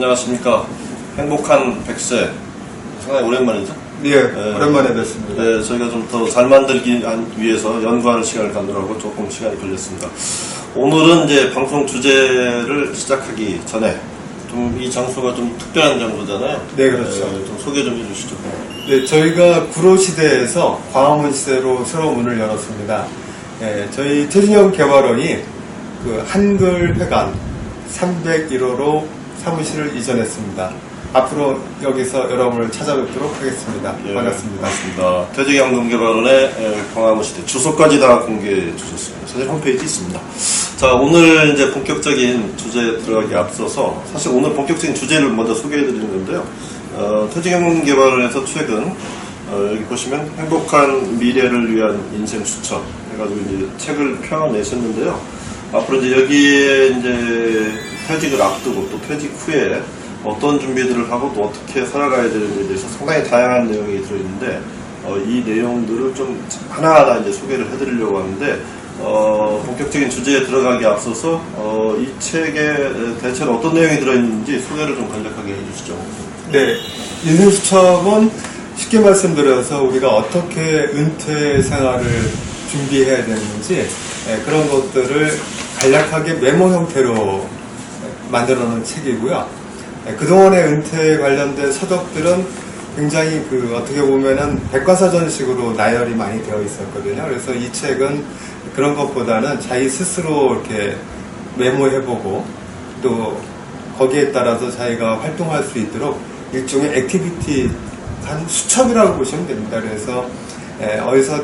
안녕하십니까. 행복한 100세. 상당히 오랜만이죠? 예, 오랜만에 뵙습니다. 네, 저희가 좀 더 잘 만들기 위해서 연구하는 시간을 갖느라고 조금 시간이 걸렸습니다. 오늘은 이제 방송 주제를 시작하기 전에 좀 이 장소가 좀 특별한 장소잖아요. 네, 그렇죠. 좀 소개 좀 해주시죠. 네, 저희가 구로시대에서 광화문 시대로 새로 문을 열었습니다. 저희 최진영 개발원이 그 한글회관 301호로 사무실을 이전했습니다. 앞으로 여기서 여러분을 찾아뵙도록 하겠습니다. 예, 반갑습니다. 반갑습니다. 퇴직양동개발원의 광화문 시대 주소까지 다 공개해 주셨습니다. 사실 홈페이지 있습니다. 자, 오늘 이제 본격적인 주제에 들어가기 앞서서 사실 오늘 본격적인 주제를 먼저 소개해 드리는 건데요. 퇴직양동개발원에서 최근 여기 보시면 행복한 미래를 위한 인생 수첩 해가지고 이제 책을 펴내셨는데요. 앞으로 이제 여기에 이제 퇴직을 앞두고 또 퇴직 후에 어떤 준비들을 하고 또 어떻게 살아가야 되는지에 대해서 상당히 다양한 내용이 들어있는데 이 내용들을 좀 하나하나 이제 소개를 해드리려고 하는데 본격적인 주제에 들어가기 앞서서 이 책에 대체로 어떤 내용이 들어있는지 소개를 좀 간략하게 해주시죠. 네, 인생수첩은 쉽게 말씀드려서 우리가 어떻게 은퇴 생활을 준비해야 되는지 그런 것들을 간략하게 메모 형태로 만들어 놓은 책이고요. 그동안의 은퇴 관련된 서적들은 굉장히 어떻게 보면은 백과사전식으로 나열이 많이 되어 있었거든요. 그래서 이 책은 그런 것보다는 자기 스스로 이렇게 메모해보고 또 거기에 따라서 자기가 활동할 수 있도록 일종의 액티비티 한 수첩이라고 보시면 됩니다. 그래서 어디서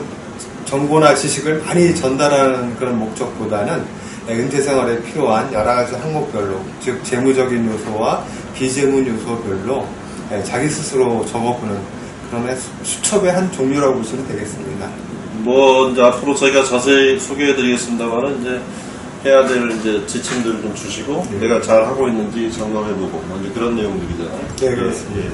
정보나 지식을 많이 전달하는 그런 목적보다는 은퇴 생활에 필요한 여러 가지 항목별로, 즉 재무적인 요소와 비재무 요소별로 자기 스스로 적어보는 그런 수첩의 한 종류라고 보시면 되겠습니다. 이제 앞으로 저희가 자세히 소개해드리겠습니다만은 이제 해야 될 이제 지침들을 좀 주시고 내가 잘 하고 있는지 점검해보고 이제 그런 내용들이잖아요. 네, 그렇습니다.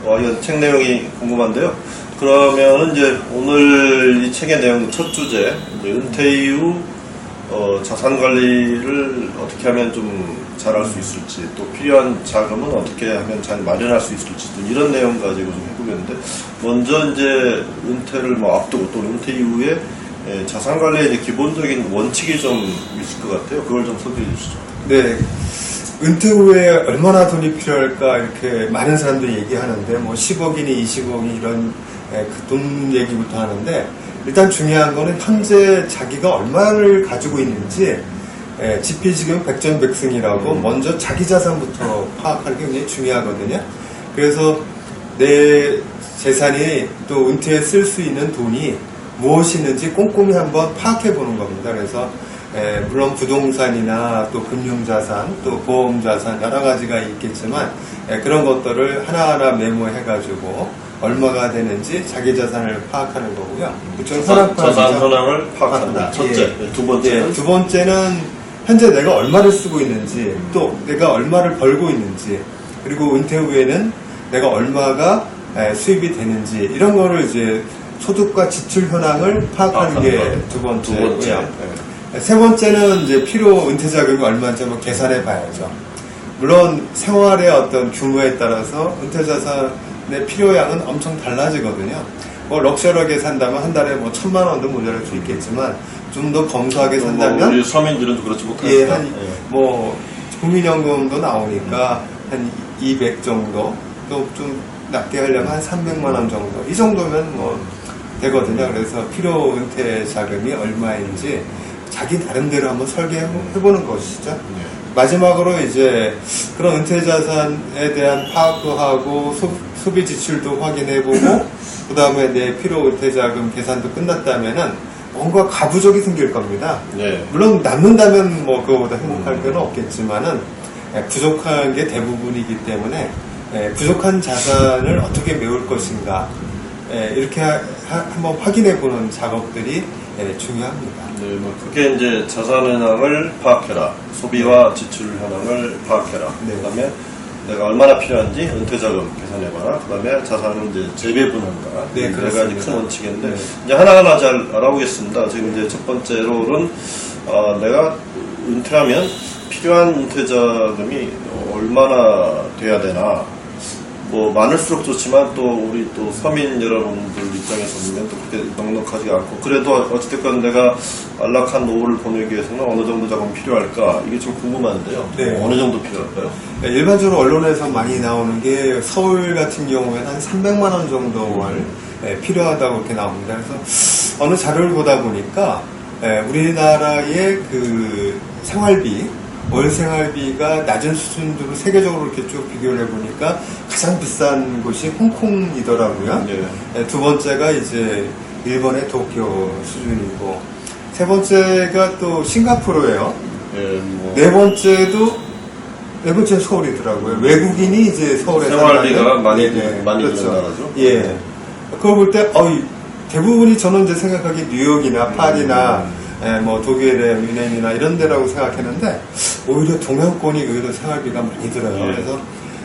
이건 책 내용이 궁금한데요. 그러면은 이제 오늘 이 책의 내용 첫 주제, 이제 은퇴 이후 자산 관리를 어떻게 하면 좀 잘할 수 있을지, 또 필요한 자금은 어떻게 하면 잘 마련할 수 있을지, 또 이런 내용 가지고 좀 해보겠는데, 먼저 이제 은퇴를 앞두고 또 은퇴 이후에 자산 관리의 이제 기본적인 원칙이 좀 있을 것 같아요. 그걸 좀 소개해 주시죠. 네. 은퇴 후에 얼마나 돈이 필요할까 이렇게 많은 사람들이 얘기하는데 10억이니 20억이 이런 그 돈 얘기부터 하는데 일단 중요한 거는 현재 자기가 얼마를 가지고 있는지 지피지경 백전백승이라고 먼저 자기 자산부터 파악하는 게 굉장히 중요하거든요. 그래서 내 재산이 또 은퇴에 쓸 수 있는 돈이 무엇이 있는지 꼼꼼히 한번 파악해 보는 겁니다. 그래서 물론 부동산이나 또 금융자산, 또 보험자산 여러 가지가 있겠지만 그런 것들을 하나하나 메모해가지고 얼마가 되는지 자기 자산을 파악하는 거고요. 자산 현황을 파악한다. 첫째. 네, 두 번째는 현재 내가 얼마를 쓰고 있는지, 또 내가 얼마를 벌고 있는지, 그리고 은퇴 후에는 내가 얼마가 수입이 되는지 이런 거를 이제 소득과 지출 현황을 파악하는 게 두 번째고요. 세 번째는 이제 필요 은퇴 자금이 얼마인지 한번 계산해 봐야죠. 물론 생활의 어떤 규모에 따라서 은퇴 자산의 필요량은 엄청 달라지거든요. 럭셔리하게 산다면 한 달에 1,000만 원도 모자랄 수 있겠지만 좀 더 검소하게 산다면 우리 서민들은 그렇지 못하니까. 국민연금도 나오니까 한 200 정도, 또 좀 낮게 하려면 한 300만 원 정도, 이 정도면 되거든요. 그래서 필요 은퇴 자금이 얼마인지 자기 나름대로 한번 설계해보는 것이죠. 마지막으로 이제 그런 은퇴 자산에 대한 파악도 하고 소비 지출도 확인해보고 그 다음에 내 필요 은퇴 자금 계산도 끝났다면은 뭔가 가부족이 생길 겁니다. 네. 물론 남는다면 그거보다 행복할 필요는 없겠지만은 부족한 게 대부분이기 때문에 부족한 자산을 어떻게 메울 것인가 이렇게 한번 확인해보는 작업들이 중요합니다. 네, 그게 이제 자산 현황을 파악해라. 소비와 지출 현황을 파악해라. 네. 그 다음에 내가 얼마나 필요한지 은퇴자금 계산해봐라. 그 다음에 자산을 이제 재배분한다. 네, 네 가지 큰 원칙인데, 네. 이제 하나하나 잘 알아보겠습니다. 지금 이제 첫 번째로는, 내가 은퇴하면 필요한 은퇴자금이 얼마나 돼야 되나? 뭐 많을수록 좋지만 또 우리 또 서민 여러분들 입장에서 보면 또 그렇게 넉넉하지 않고 그래도 어찌됐건 내가 안락한 노후를 보내기 위해서는 어느 정도 자금이 필요할까? 이게 좀 궁금한데요. 네. 어느 정도 필요할까요? 네, 일반적으로 언론에서 많이 나오는 게 서울 같은 경우에는 한 300만 원 정도 월 필요하다고 이렇게 나옵니다. 그래서 어느 자료를 보다 보니까 우리나라의 그 생활비, 월 생활비가 낮은 수준으로 세계적으로 이렇게 쭉 비교를 해보니까 가장 비싼 곳이 홍콩이더라고요. 두 번째가 이제 일본의 도쿄 수준이고, 세 번째가 또 싱가포르예요. 네 번째는 서울이더라고요. 외국인이 이제 서울에 생활비가 많이 그렇죠. 드는 나라죠. 예. 그걸 볼 때, 대부분이 저는 이제 생각하기 뉴욕이나 파리나 뭐 독일의 뮌헨이나 이런 데라고 생각했는데 오히려 동양권이 의외로 생활비가 많이 들어요. 그래서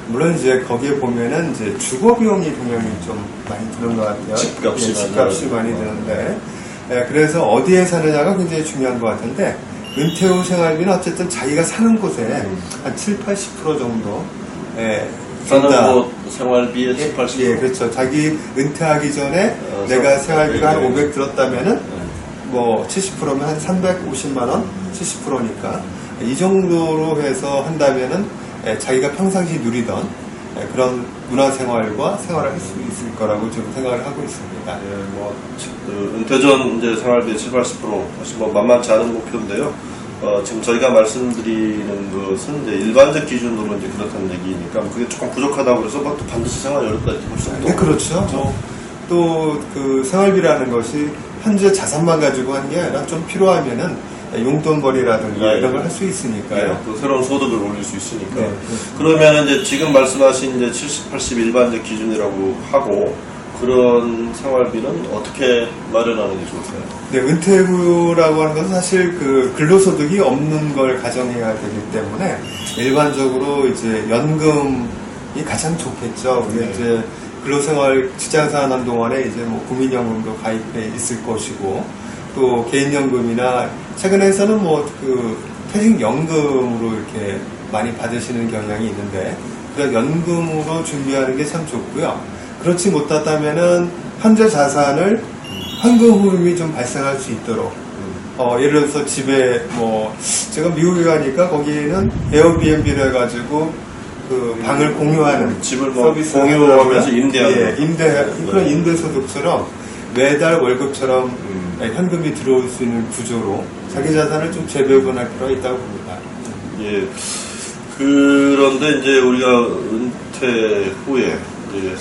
물론 이제 거기에 보면은 이제 주거 비용이 분명히 좀 많이 드는 것 같아요. 집값이 많이 드는데 그래서 어디에 사느냐가 굉장히 중요한 것 같은데 은퇴 후 생활비는 어쨌든 자기가 사는 곳에 한 7-80% 정도 사는 곳 생활비의 7-80%. 예, 그렇죠. 자기 은퇴하기 전에 내가 생활비가 한 500 들었다면은 뭐 70%면 한 350만 원, 70%니까 이 정도로 해서 한다면은 자기가 평상시 누리던 그런 문화생활과 생활을 할 수 있을 거라고 지금 생각을 하고 있습니다. 뭐 은퇴 전 이제 생활비 7-80% 사실 뭐 만만치 않은 목표인데요. 지금 저희가 말씀드리는 것은 이제 일반적 기준으로 이제 그렇다는 얘기니까 그게 조금 부족하다고 해서 또 반드시 생활이 어렵다 이렇게 볼 수 없고. 네, 그렇죠. 또 그 생활비라는 것이 현재 자산만 가지고 하는 게 아니라 좀 필요하면은 용돈벌이라든가 이런 걸 할 수 있으니까요. 또 새로운 소득을 올릴 수 있으니까. 네, 그러면 이제 지금 말씀하신 이제 70, 80 일반적 기준이라고 하고 그런 생활비는 어떻게 마련하는 게 좋을까요? 네, 은퇴 후라고 하는 것은 사실 그 근로소득이 없는 걸 가정해야 되기 때문에 일반적으로 이제 연금이 가장 좋겠죠. 우리 이제 근로생활 직장생활 하는 동안에 이제 뭐 국민연금도 가입해 있을 것이고 또 개인연금이나 최근에서는 뭐 그 퇴직연금으로 이렇게 많이 받으시는 경향이 있는데 그런 연금으로 준비하는 게 참 좋고요. 그렇지 못하다면은 현재 자산을 현금 흐름이 좀 발생할 수 있도록 예를 들어서 집에 뭐 제가 미국에 가니까 거기에는 에어비앤비를 해가지고 그 방을 공유하는 집을 뭐 공유하면서 임대하는 그런 임대소득처럼 매달 월급처럼 현금이 들어올 수 있는 구조로 자기 자산을 좀 재배분할 필요가 있다고 봅니다. 예. 그런데 이제 우리가 은퇴 후에 이제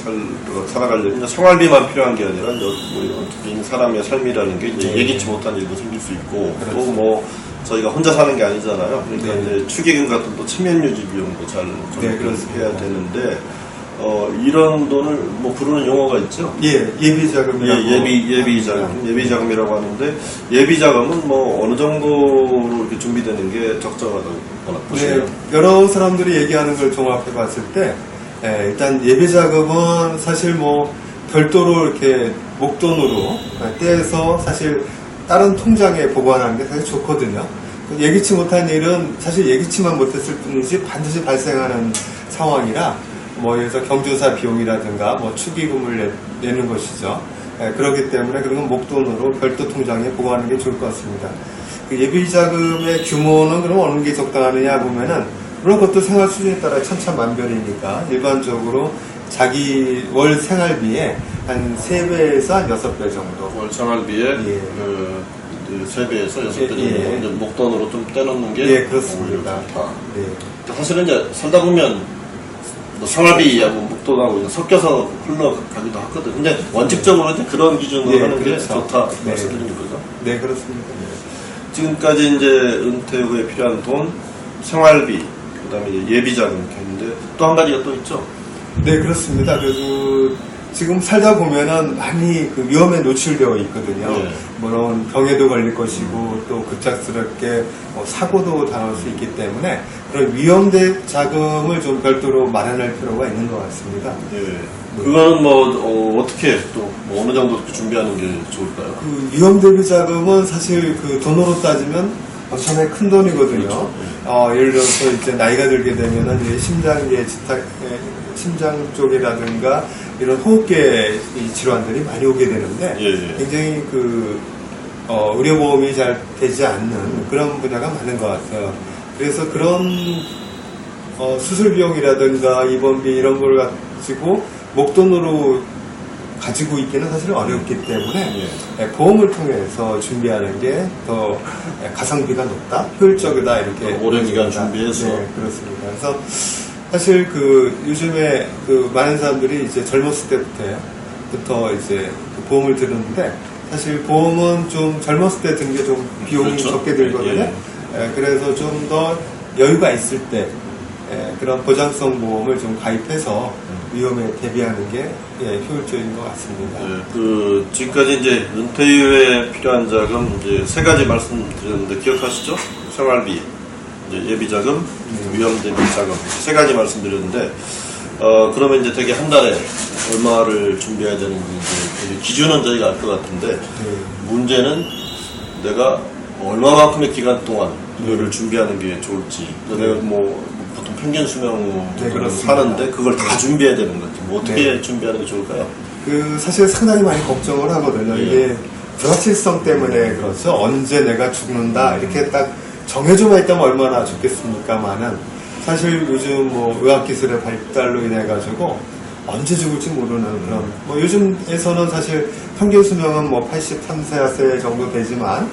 살아가려면 생활비만 필요한 게 아니라 우리 개인 사람의 삶이라는 게 이제 예기치 못한 일도 생길 수 있고 그렇죠. 또 뭐 저희가 혼자 사는 게 아니잖아요. 그러니까 이제 축의금 같은 또 체면 유지 비용도 잘 해야 되는데 이런 돈을 뭐 부르는 용어가 있죠. 예비자금이라고. 예비자금이라고 하는데 예비자금은 뭐 어느 정도로 이렇게 준비되는 게 적정하다고 보시나요? 네, 여러 사람들이 얘기하는 걸 종합해 봤을 때 일단 예비자금은 사실 뭐 별도로 이렇게 목돈으로 떼서 사실 다른 통장에 보관하는 게 사실 좋거든요. 예기치 못한 일은 사실 예기치만 못했을 뿐이지 반드시 발생하는 상황이라 뭐 예를 들어서 경조사 비용이라든가 뭐 축의금을 내는 것이죠. 그렇기 때문에 그런 건 목돈으로 별도 통장에 보관하는 게 좋을 것 같습니다. 그 예비자금의 규모는 그럼 어느 게 적당하느냐 보면은 물론 그것도 생활 수준에 따라 천차만별이니까 일반적으로 자기 월 생활비에 한 3배에서 한 6배 정도. 월 생활비에 그 3배에서 6배 정도 이제 목돈으로 좀 떼놓는 게 그렇습니다. 좋다. 사실은 이제 살다 보면 뭐 생활비하고 목돈하고 섞여서 흘러가기도 하거든. 근데 원칙적으로 이제 그런 기준으로 하는 게 좋다 말씀드리는 거죠. 네, 그렇습니다. 지금까지 이제 은퇴 후에 필요한 돈, 생활비, 그다음에 예비자금 이렇게 했는데 또 한 가지가 또 있죠. 네, 그렇습니다. 그래서 지금 살다 보면은 많이 그 위험에 노출되어 있거든요. 물론 병에도 걸릴 것이고 또 급작스럽게 사고도 당할 수 있기 때문에 그런 위험대 자금을 좀 별도로 마련할 필요가 있는 것 같습니다. 그거는 뭐 어떻게 또 뭐 어느 정도 준비하는 게 좋을까요? 그 위험 대비 자금은 사실 그 돈으로 따지면 엄청나게 큰 돈이거든요. 그렇죠. 예를 들어서 이제 나이가 들게 되면은 이제 심장 쪽이라든가 이런 호흡계 이 질환들이 많이 오게 되는데 예. 굉장히 의료보험이 잘 되지 않는 그런 분야가 많은 것 같아요. 그래서 그런 수술 비용이라든가 입원비 이런 걸 가지고 목돈으로 가지고 있기는 사실 어렵기 때문에 보험을 통해서 준비하는 게 더 가성비가 높다, 효율적이다 이렇게 오랜 기간 보여집니다. 준비해서. 네, 그렇습니다. 그래서 사실 요즘에 많은 사람들이 이제 젊었을 때부터 이제 보험을 드는데 사실 보험은 좀 젊었을 때 드는 게 좀 비용이 그렇죠. 적게 들거든요. 그래서 좀 더 여유가 있을 때 그런 보장성 보험을 좀 가입해서 위험에 대비하는 게 효율적인 것 같습니다. 지금까지 이제 은퇴 이후에 필요한 자금 이제 세 가지 말씀드렸는데 기억하시죠? 생활비, 이제 예비 자금, 위험 대비 자금 세 가지 말씀드렸는데 그러면 이제 되게 한 달에 얼마를 준비해야 되는지 이제 기준은 저희가 알 것 같은데 문제는 내가 얼마만큼의 기간 동안 이거를 준비하는 게 좋을지. 내가 보통 평균 수명 사는데 그걸 다 준비해야 되는 거지. 어떻게 준비하는 게 좋을까요? 사실 상당히 많이 걱정을 하거든요. 이게 불확실성 때문에 그렇죠. 언제 내가 죽는다 이렇게 딱 정해져만 있다면 얼마나 좋겠습니까만은 사실 요즘 의학기술의 발달로 인해 가지고 언제 죽을지 모르는 그런 요즘에서는 사실 평균 수명은 83세 정도 되지만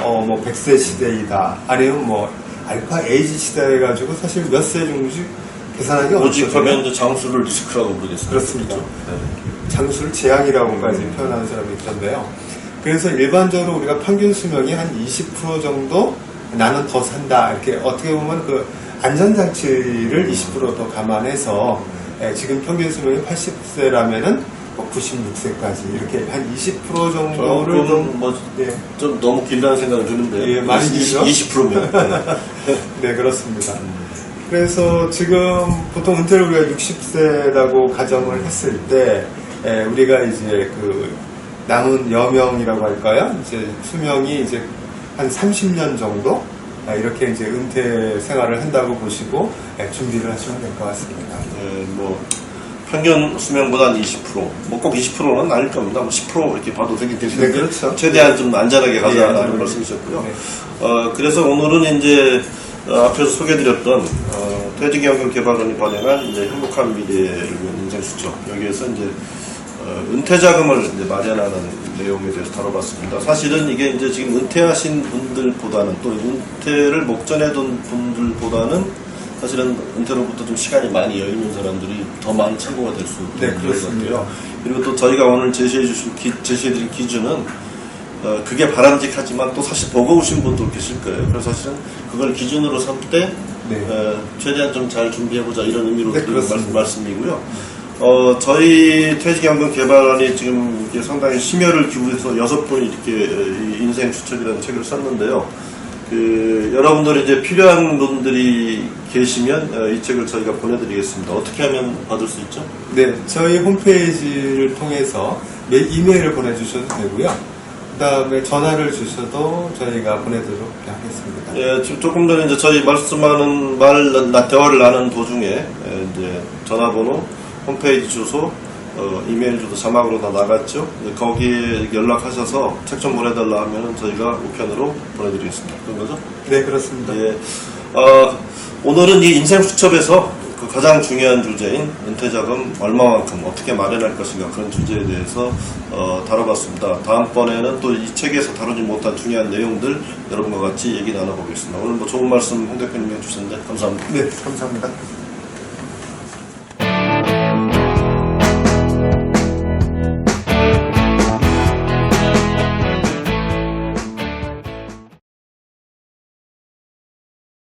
100세 시대이다 아니면 알파 에이지 시대 해가지고 사실 몇 세 죽는지 계산하기 어렵거든요. 오직하면 이제 장수를 리스크라고 부르겠습니다. 그렇습니다. 장수를 재앙이라고까지 표현하는 사람이 있던데요. 그래서 일반적으로 우리가 평균 수명이 한 20% 정도 나는 더 산다 이렇게 어떻게 보면 그 안전장치를 20% 더 감안해서 지금 평균 수명이 80세라면은 96세까지 이렇게 한 20% 정도를 좀 너무 길다는 생각은 드는데 많이 길죠? 20%면 네 그렇습니다. 그래서 지금 보통 은퇴를 우리가 60세라고 가정을 했을 때 우리가 이제 남은 여명이라고 할까요? 이제 수명이 이제 한 30년 정도 이렇게 이제 은퇴 생활을 한다고 보시고 준비를 하시면 될 것 같습니다. 평균 수명보다 한 20%, 꼭 20%는 아닐 겁니다. 10% 이렇게 봐도 되긴 되는데 그렇죠. 최대한 좀 안전하게 가자는 말씀이셨고요. 그래서 오늘은 이제 앞에서 소개드렸던 퇴직연금개발원이 발행한 이제 행복한 미래를 위한 인생수첩 여기에서 이제 은퇴 자금을 이제 마련하는 내용에 대해서 다뤄봤습니다. 사실은 이게 이제 지금 은퇴하신 분들보다는 또 은퇴를 목전에 둔 분들보다는 사실은 은퇴로부터 좀 시간이 많이 여있는 사람들이 더 많은 참고가 될 수 있는 것 같고요. 그리고 또 저희가 오늘 제시해드린 기준은 그게 바람직하지만 또 사실 버거우신 분도 계실 거예요. 그래서 사실은 그걸 기준으로 삼 때 최대한 좀 잘 준비해보자 이런 의미로 드리는 말씀이고요. 저희 퇴직연금개발원이 지금 이렇게 상당히 심혈을 기울여서 6분 이렇게 인생수첩이라는 책을 썼는데요. 여러분들이 이제 필요한 분들이 계시면 이 책을 저희가 보내드리겠습니다. 어떻게 하면 받을 수 있죠? 네, 저희 홈페이지를 통해서 이메일을 보내주셔도 되고요. 그 다음에 전화를 주셔도 저희가 보내도록 하겠습니다. 예, 지금 조금 전에 이제 저희 말씀하는 대화를 나눈 도중에 이제 전화번호, 홈페이지 주소, 이메일 주소 자막으로 다 나갔죠. 거기에 연락하셔서 책 좀 보내달라 하면 저희가 우편으로 보내드리겠습니다. 그런 거죠? 네, 그렇습니다. 예. 오늘은 이 인생수첩에서 가장 중요한 주제인 은퇴자금 얼마만큼 어떻게 마련할 것인가 그런 주제에 대해서 다뤄봤습니다. 다음번에는 또 이 책에서 다루지 못한 중요한 내용들 여러분과 같이 얘기 나눠보겠습니다. 오늘 좋은 말씀 홍 대표님이 해주셨는데 감사합니다. 네, 감사합니다.